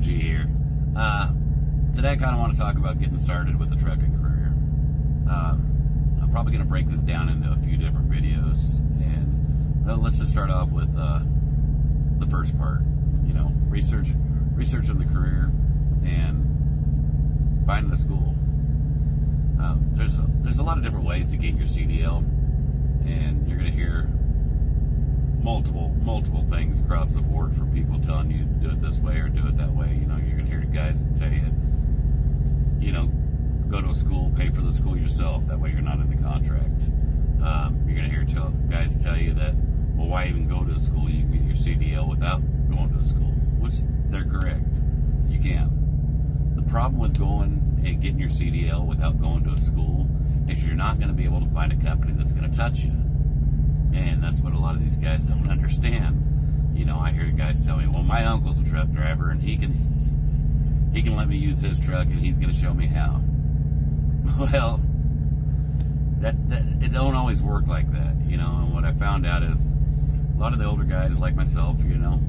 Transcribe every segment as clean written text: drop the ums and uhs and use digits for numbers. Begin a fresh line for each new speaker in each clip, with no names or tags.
G here. Today I kind of want to talk about getting started with the trucking career. I'm probably going to break this down into a few different videos, and let's just start off with the first part. You know, researching the career and finding a school. There's a lot of different ways to get your CDL, and you're going to hear multiple things across the board from people telling you do it this way or do it that way. You know, you're going to hear guys tell you, you know, go to a school, pay for the school yourself. That way you're not in the contract. You're going to hear guys tell you that, well, why even go to a school? You can get your CDL without going to a school, which they're correct. You can. The problem with going and getting your CDL without going to a school is you're not going to be able to find a company that's going to touch you. And that's what a lot of these guys don't understand. You know, I hear guys tell me, well, my uncle's a truck driver and he can let me use his truck and he's going to show me how. Well, that it don't always work like that, you know. And what I found out is a lot of the older guys like myself, you know,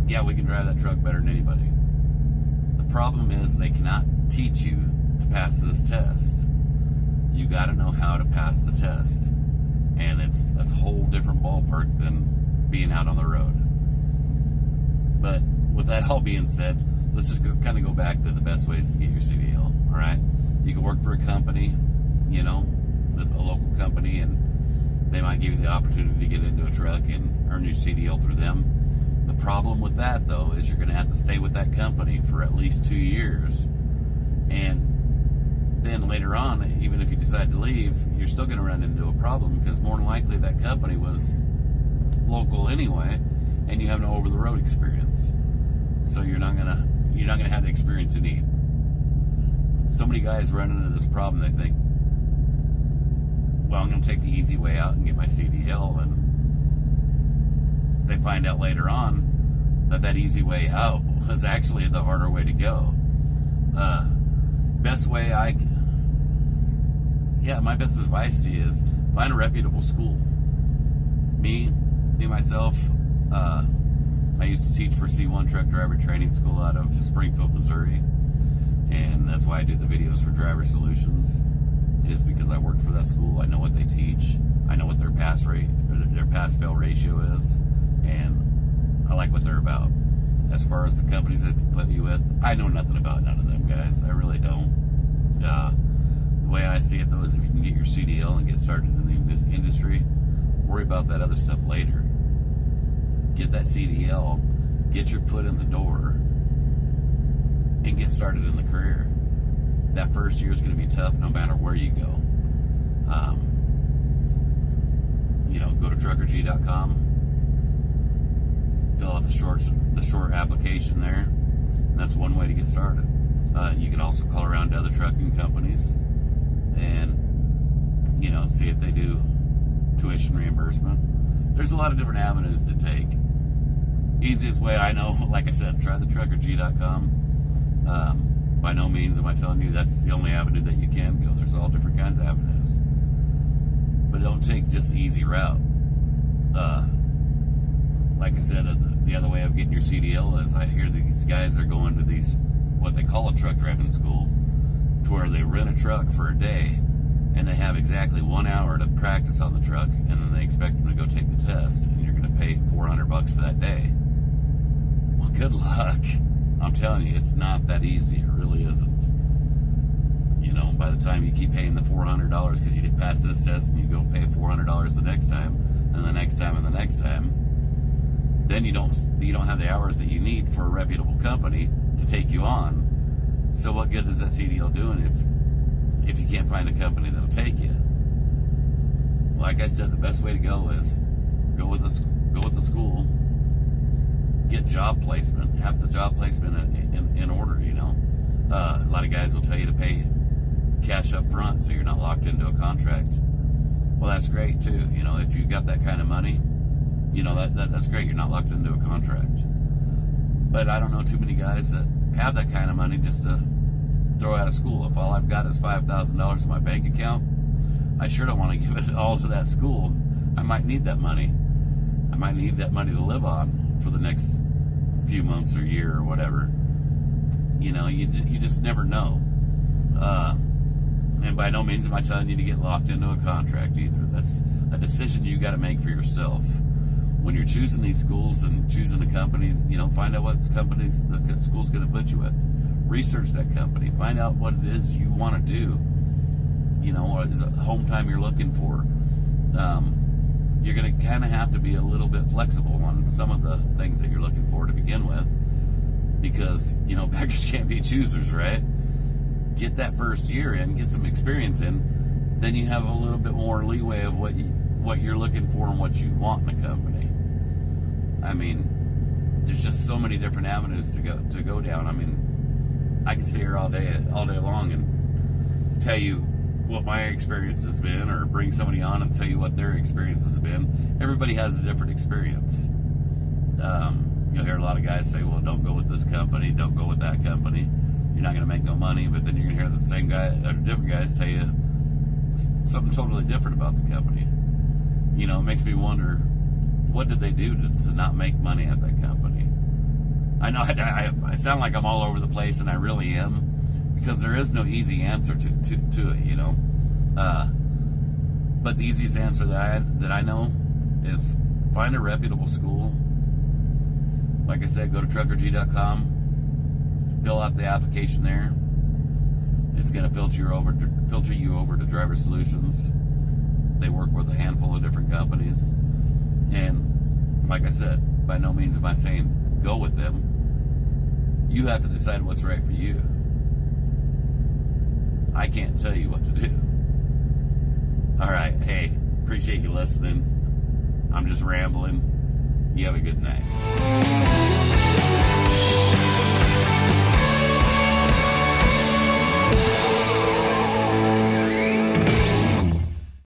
yeah, we can drive that truck better than anybody. The problem is they cannot teach you to pass this test. You got to know how to pass the test. And it's a whole different ballpark than being out on the road. But with that all being said, let's just kind of go back to the best ways to get your CDL, all right? You can work for a company, you know, a local company, and they might give you the opportunity to get into a truck and earn your CDL through them. The problem with that, though, is you're going to have to stay with that company for at least 2 years. And then later on, even if you decide to leave, you're still going to run into a problem because more than likely that company was local anyway, and you have no over-the-road experience. So you're not gonna have the experience you need. So many guys run into this problem. They think, well, I'm going to take the easy way out and get my CDL, and they find out later on that easy way out was actually the harder way to go. Best way my best advice to you is find a reputable school. Me myself, I used to teach for C1 Truck Driver Training School out of Springfield, Missouri, and that's why I do the videos for Driver Solutions, is because I worked for that school. I know what they teach. I know what their pass-fail ratio is, and I like what they're about. As far as the companies that they put you with, I know nothing about none of them, guys. I really don't. The way I see it, though, is if you can get your CDL and get started in the industry, worry about that other stuff later. Get that CDL, get your foot in the door, and get started in the career. That first year is going to be tough no matter where you go. You know, go to truckerg.com, fill out the short application there. And that's one way to get started. You can also call around to other trucking companies and, you know, see if they do tuition reimbursement. There's a lot of different avenues to take. Easiest way I know, like I said, try the truckerg.com. By no means am I telling you that's the only avenue that you can go. There's all different kinds of avenues. But don't take just the easy route. Like I said, the other way of getting your CDL is I hear these guys are going to these, what they call a truck driving school, to where they rent a truck for a day, and they have exactly 1 hour to practice on the truck, and then they expect them to go take the test, and you're going to pay $400 for that day. Well, good luck. I'm telling you, it's not that easy. It really isn't. You know, by the time you keep paying the $400 because you didn't pass this test, and you go pay $400 the next time, and the next time, and the next time, then you don't have the hours that you need for a reputable company to take you on. So what good is that CDL doing if you can't find a company that'll take you? Like I said, the best way to go is go with the school, get job placement, have the job placement in order. You know, a lot of guys will tell you to pay cash up front so you're not locked into a contract. Well, that's great too. You know, if you've got that kind of money, you know, that's great. You're not locked into a contract. But I don't know too many guys that have that kind of money just to throw out of school. If all I've got is $5,000 in my bank account, I sure don't want to give it all to that school. I might need that money. I might need that money to live on for the next few months or year or whatever. You know, you just never know. And by no means am I telling you to get locked into a contract either. That's a decision you got to make for yourself. When you're choosing these schools and choosing a company, you know, find out what companies the school's going to put you with. Research that company. Find out what it is you want to do. You know, what is a home time you're looking for. You're going to kind of have to be a little bit flexible on some of the things that you're looking for to begin with, because, you know, beggars can't be choosers, right? Get that first year in, get some experience in, then you have a little bit more leeway of what you're looking for and what you want in a company. I mean, there's just so many different avenues to go down. I mean, I can sit here all day long and tell you what my experience has been, or bring somebody on and tell you what their experience has been. Everybody has a different experience. You'll hear a lot of guys say, well, don't go with this company, don't go with that company. You're not going to make no money. But then you're going to hear the same guy, or different guys tell you something totally different about the company. You know, it makes me wonder, what did they do to not make money at that company? I know I sound like I'm all over the place, and I really am, because there is no easy answer to it, you know. But the easiest answer that I know is find a reputable school. Like I said, go to truckerg.com, fill out the application there. It's going to filter you over to Driver Solutions. They work with a handful of different companies, and like I said, by no means am I saying go with them. You have to decide what's right for you. I can't tell you what to do. All right, hey, appreciate you listening. I'm just rambling. You have a good night.